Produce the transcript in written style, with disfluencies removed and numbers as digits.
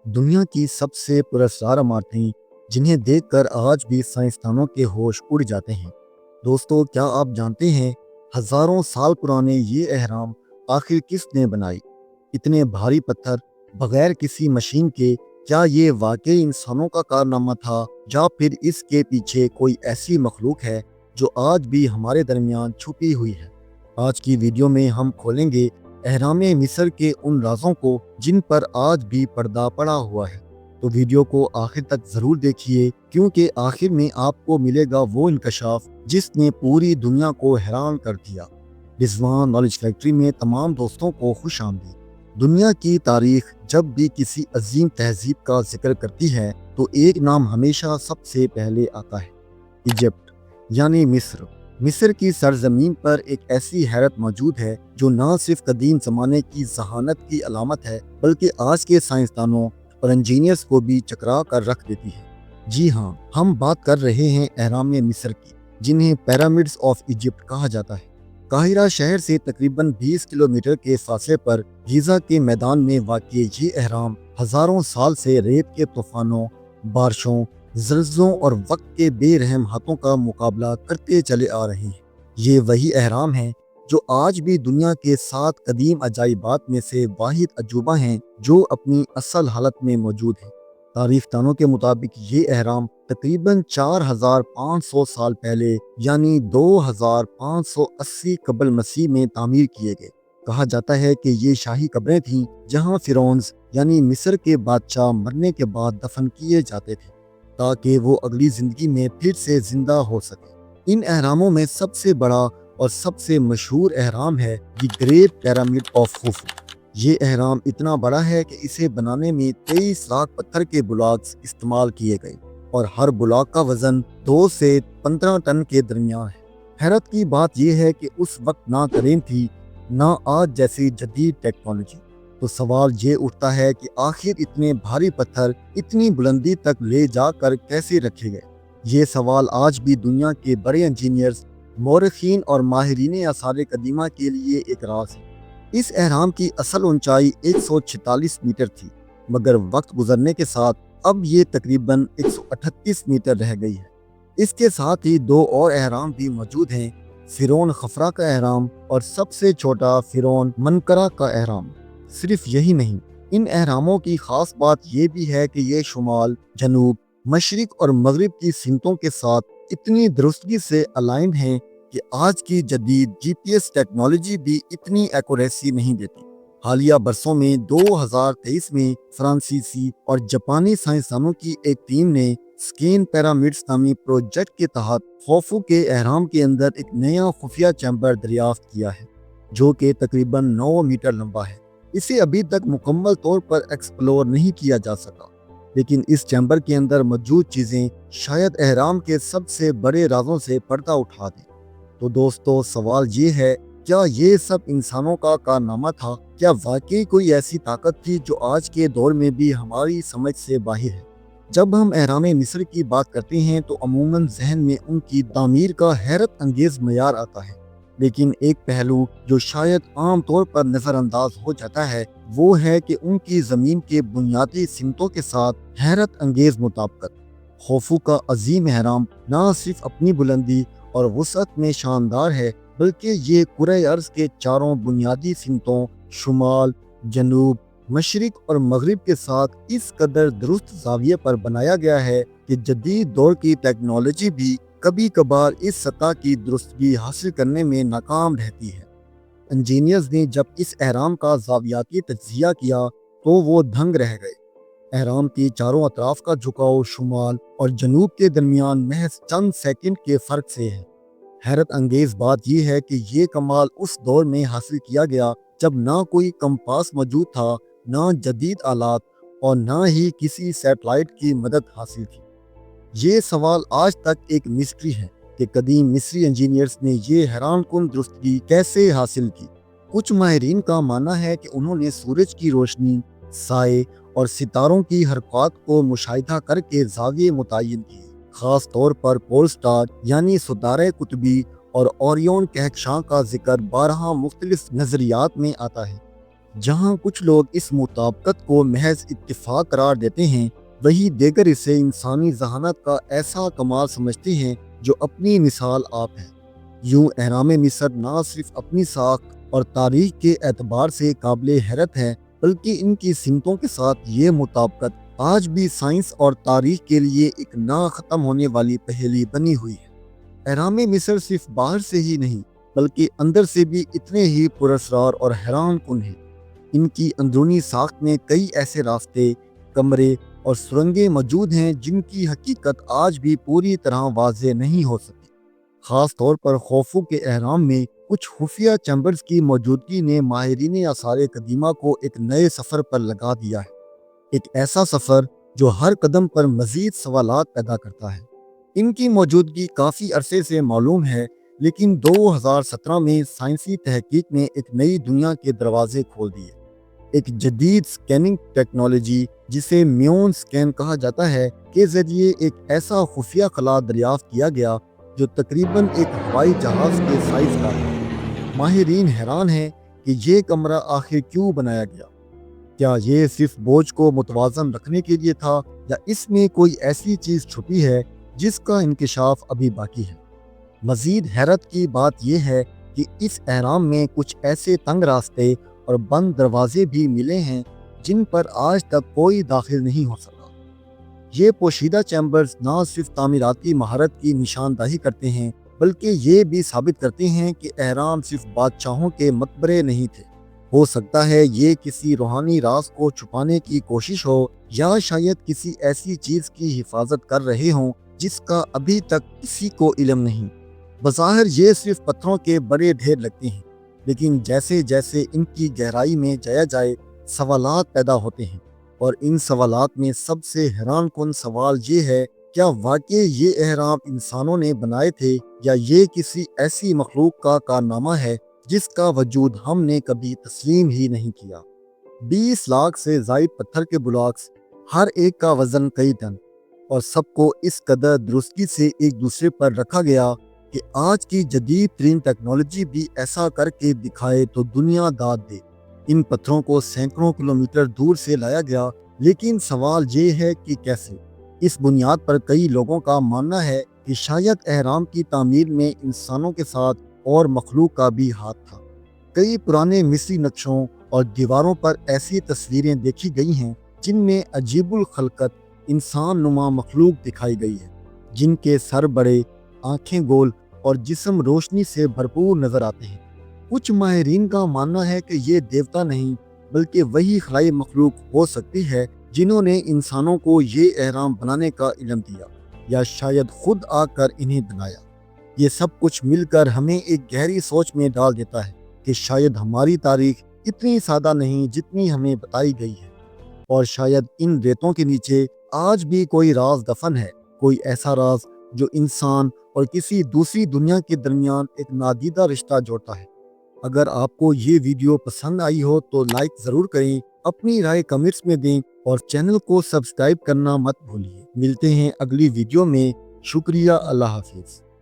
دنیا کی سب سے پراسرار عمارتیں جنہیں دیکھ کر آج بھی سائنسدانوں کے ہوش اڑ جاتے ہیں۔ دوستو، کیا آپ جانتے ہیں ہزاروں سال پرانے یہ اہرام آخر کس نے بنائی؟ اتنے بھاری پتھر بغیر کسی مشین کے، کیا یہ واقعی انسانوں کا کارنامہ تھا یا پھر اس کے پیچھے کوئی ایسی مخلوق ہے جو آج بھی ہمارے درمیان چھپی ہوئی ہے؟ آج کی ویڈیو میں ہم کھولیں گے اہرام مصر کے ان رازوں کو جن پر آج بھی پردہ پڑا ہوا ہے۔ تو ویڈیو کو آخر تک ضرور دیکھیے، کیونکہ آخر میں آپ کو ملے گا وہ انکشاف جس نے پوری دنیا کو حیران کر دیا۔ رضوان نالج فیکٹری میں تمام دوستوں کو خوش آمدید۔ دنیا کی تاریخ جب بھی کسی عظیم تہذیب کا ذکر کرتی ہے تو ایک نام ہمیشہ سب سے پہلے آتا ہے: ایجپٹ، یعنی مصر۔ مصر کی سرزمین پر ایک ایسی حیرت موجود ہے جو نہ صرف قدیم زمانے کی ذہانت کی علامت ہے بلکہ آج کے سائنسدانوں اور انجینئرز کو بھی چکرا کر رکھ دیتی ہے۔ جی ہاں، ہم بات کر رہے ہیں اہرام مصر کی، جنہیں پیرامڈز آف ایجپٹ کہا جاتا ہے۔ قاہرہ شہر سے تقریباً 20 کلومیٹر کے فاصلے پر گیزا کے میدان میں واقع یہ اہرام ہزاروں سال سے ریت کے طوفانوں، بارشوں، زلزلوں اور وقت کے بے رحم ہاتھوں کا مقابلہ کرتے چلے آ رہے ہیں۔ یہ وہی اہرام ہیں جو آج بھی دنیا کے 7 قدیم عجائبات میں سے واحد عجوبہ ہیں جو اپنی اصل حالت میں موجود ہیں۔ تاریخ دانوں کے مطابق یہ اہرام تقریباً 4500 سال پہلے یعنی 2580 قبل مسیح میں تعمیر کیے گئے۔ کہا جاتا ہے کہ یہ شاہی قبریں تھیں جہاں فرعونز یعنی مصر کے بادشاہ مرنے کے بعد دفن کیے جاتے تھے تاکہ وہ اگلی زندگی میں پھر سے زندہ ہو سکے۔ ان اہراموں میں سب سے بڑا اور سب سے مشہور اہرام ہے the great pyramid of Khufu. یہ اہرام اتنا بڑا ہے کہ اسے بنانے میں 23 لاکھ پتھر کے بلاکس استعمال کیے گئے اور ہر بلاک کا وزن 2 سے 15 ٹن کے درمیان ہے۔ حیرت کی بات یہ ہے کہ اس وقت نہ کرین تھی نہ آج جیسی جدید ٹیکنالوجی۔ تو سوال یہ اٹھتا ہے کہ آخر اتنے بھاری پتھر اتنی بلندی تک لے جا کر کیسے رکھے گئے؟ یہ سوال آج بھی دنیا کے بڑے انجینئرز، مورخین اور ماہرین آثار قدیمہ کے لیے ایک راز ہے۔ اس اہرام کی اصل اونچائی 146 میٹر تھی، مگر وقت گزرنے کے ساتھ اب یہ تقریباً 138 میٹر رہ گئی ہے۔ اس کے ساتھ ہی 2 اور اہرام بھی موجود ہیں: فرعون خفرا کا اہرام اور سب سے چھوٹا فرعون منقرہ کا اہرام۔ صرف یہی نہیں، ان اہراموں کی خاص بات یہ بھی ہے کہ یہ شمال، جنوب، مشرق اور مغرب کی سمتوں کے ساتھ اتنی درستگی سے الائنڈ ہیں کہ آج کی جدید جی پی ایس ٹیکنالوجی بھی اتنی ایکوریسی نہیں دیتی۔ حالیہ برسوں میں 2023 میں فرانسیسی اور جاپانی سائنسدانوں کی ایک ٹیم نے سکین پیرامڈز نامی پروجیکٹ کے تحت خوفو کے اہرام کے اندر ایک نیا خفیہ چیمبر دریافت کیا ہے جو کہ تقریباً 9 میٹر لمبا ہے۔ اسے ابھی تک مکمل طور پر ایکسپلور نہیں کیا جا سکا، لیکن اس چیمبر کے اندر موجود چیزیں شاید اہرام کے سب سے بڑے رازوں سے پردہ اٹھا دیں۔ تو دوستو، سوال یہ ہے، کیا یہ سب انسانوں کا کارنامہ تھا؟ کیا واقعی کوئی ایسی طاقت تھی جو آج کے دور میں بھی ہماری سمجھ سے باہر ہے؟ جب ہم اہرام مصر کی بات کرتے ہیں تو عموماً ذہن میں ان کی تعمیر کا حیرت انگیز معیار آتا ہے، لیکن ایک پہلو جو شاید عام طور پر نظر انداز ہو جاتا ہے وہ ہے کہ ان کی زمین کے بنیادی سمتوں کے ساتھ حیرت انگیز مطابقت۔ خوفو کا عظیم اہرام نہ صرف اپنی بلندی اور وسعت میں شاندار ہے بلکہ یہ کرۂ ارض کے چاروں بنیادی سمتوں شمال، جنوب، مشرق اور مغرب کے ساتھ اس قدر درست زاویے پر بنایا گیا ہے کہ جدید دور کی ٹیکنالوجی بھی کبھی کبھار اس سطح کی درستگی حاصل کرنے میں ناکام رہتی ہے۔ انجینئرز نے جب اس اہرام کا زاویاتی تجزیہ کیا تو وہ دھنگ رہ گئے۔ اہرام کی چاروں اطراف کا جھکاؤ شمال اور جنوب کے درمیان محض چند سیکنڈ کے فرق سے ہے۔ حیرت انگیز بات یہ ہے کہ یہ کمال اس دور میں حاصل کیا گیا جب نہ کوئی کمپاس موجود تھا، نہ جدید آلات اور نہ ہی کسی سیٹلائٹ کی مدد حاصل تھی۔ یہ سوال آج تک ایک مسٹری ہے کہ قدیم مصری انجینئرز نے یہ حیران کن درستگی کیسے حاصل کی۔ کچھ ماہرین کا ماننا ہے کہ انہوں نے سورج کی روشنی، سائے اور ستاروں کی حرکات کو مشاہدہ کر کے زاویے متعین کیے۔ خاص طور پر پول سٹار یعنی ستارہ قطبی اور اوریون کہکشاں کا ذکر 12 مختلف نظریات میں آتا ہے۔ جہاں کچھ لوگ اس مطابقت کو محض اتفاق قرار دیتے ہیں، وہی دیگر اسے انسانی ذہانت کا ایسا کمال سمجھتے ہیں جو اپنی مثال آپ ہے۔ یوں اہرام مصر نہ صرف اپنی ساخت اور تاریخ کے اعتبار سے قابل حیرت ہے، بلکہ ان کی سمتوں کے ساتھ یہ مطابقت آج بھی سائنس اور تاریخ کے لیے ایک نہ ختم ہونے والی پہیلی بنی ہوئی ہے۔ اہرام مصر صرف باہر سے ہی نہیں بلکہ اندر سے بھی اتنے ہی پراسرار اور حیران کن ہیں۔ ان کی اندرونی ساخت میں کئی ایسے راستے، کمرے اور سرنگیں موجود ہیں جن کی حقیقت آج بھی پوری طرح واضح نہیں ہو سکی۔ خاص طور پر خوفو کے اہرام میں کچھ خفیہ چیمبرز کی موجودگی نے ماہرین آثار قدیمہ کو ایک نئے سفر پر لگا دیا ہے، ایک ایسا سفر جو ہر قدم پر مزید سوالات پیدا کرتا ہے۔ ان کی موجودگی کافی عرصے سے معلوم ہے، لیکن 2017 میں سائنسی تحقیق نے ایک نئی دنیا کے دروازے کھول دیے۔ ایک جدید سکیننگ ٹیکنالوجی جسے میون سکین کہا جاتا ہے کے ذریعے ایک ایسا خفیہ خلا دریافت کیا گیا جو تقریباً ایک ہوائی جہاز کے سائز کا ہے۔ ماہرین حیران ہیں کہ یہ کمرہ آخر کیوں بنایا گیا۔ کیا یہ صرف بوجھ کو متوازن رکھنے کے لیے تھا یا اس میں کوئی ایسی چیز چھپی ہے جس کا انکشاف ابھی باقی ہے؟ مزید حیرت کی بات یہ ہے کہ اس اہرام میں کچھ ایسے تنگ راستے اور بند دروازے بھی ملے ہیں جن پر آج تک کوئی داخل نہیں ہو سکا۔ یہ پوشیدہ چیمبرز نہ صرف تعمیراتی مہارت کی نشاندہی کرتے ہیں بلکہ یہ بھی ثابت کرتے ہیں کہ اہرام صرف بادشاہوں کے مقبرے نہیں تھے۔ ہو سکتا ہے یہ کسی روحانی راز کو چھپانے کی کوشش ہو یا شاید کسی ایسی چیز کی حفاظت کر رہے ہوں جس کا ابھی تک کسی کو علم نہیں۔ بظاہر یہ صرف پتھروں کے بڑے ڈھیر لگتے ہیں، لیکن جیسے جیسے ان کی گہرائی میں جایا جائے سوالات پیدا ہوتے ہیں، اور ان سوالات میں سب سے حیران کن سوال یہ ہے، کیا واقعی یہ اہرام انسانوں نے بنائے تھے یا یہ کسی ایسی مخلوق کا کارنامہ ہے جس کا وجود ہم نے کبھی تسلیم ہی نہیں کیا؟ 20 لاکھ سے زائد پتھر کے بلاکس، ہر ایک کا وزن کئی ٹن، اور سب کو اس قدر درستگی سے ایک دوسرے پر رکھا گیا کہ آج کی جدید ترین ٹیکنالوجی بھی ایسا کر کے دکھائے تو دنیا داد دے۔ ان پتھروں کو سینکڑوں کلومیٹر دور سے لایا گیا، لیکن سوال یہ ہے کہ کیسے؟ اس بنیاد پر کئی لوگوں کا ماننا ہے کہ شاید اہرام کی تعمیر میں انسانوں کے ساتھ اور مخلوق کا بھی ہاتھ تھا۔ کئی پرانے مصری نقشوں اور دیواروں پر ایسی تصویریں دیکھی گئی ہیں جن میں عجیب الخلقت انسان نما مخلوق دکھائی گئی ہے، جن کے سر بڑے، آنکھیں گول اور جسم روشنی سے بھرپور نظر آتے ہیں۔ کچھ ماہرین کا ماننا ہے کہ یہ دیوتا نہیں بلکہ وہی خلائی مخلوق ہو سکتی ہے جنہوں نے انسانوں کو یہ اہرام بنانے کا علم دیا، یا شاید خود آ کر انہیں بنایا۔ یہ سب کچھ مل کر ہمیں ایک گہری سوچ میں ڈال دیتا ہے کہ شاید ہماری تاریخ اتنی سادہ نہیں جتنی ہمیں بتائی گئی ہے، اور شاید ان ریتوں کے نیچے آج بھی کوئی راز دفن ہے، کوئی ایسا راز جو انسان اور کسی دوسری دنیا کے درمیان ایک نادیدہ رشتہ جوڑتا ہے۔ اگر آپ کو یہ ویڈیو پسند آئی ہو تو لائک ضرور کریں، اپنی رائے کمنٹس میں دیں اور چینل کو سبسکرائب کرنا مت بھولیے۔ ملتے ہیں اگلی ویڈیو میں۔ شکریہ، اللہ حافظ۔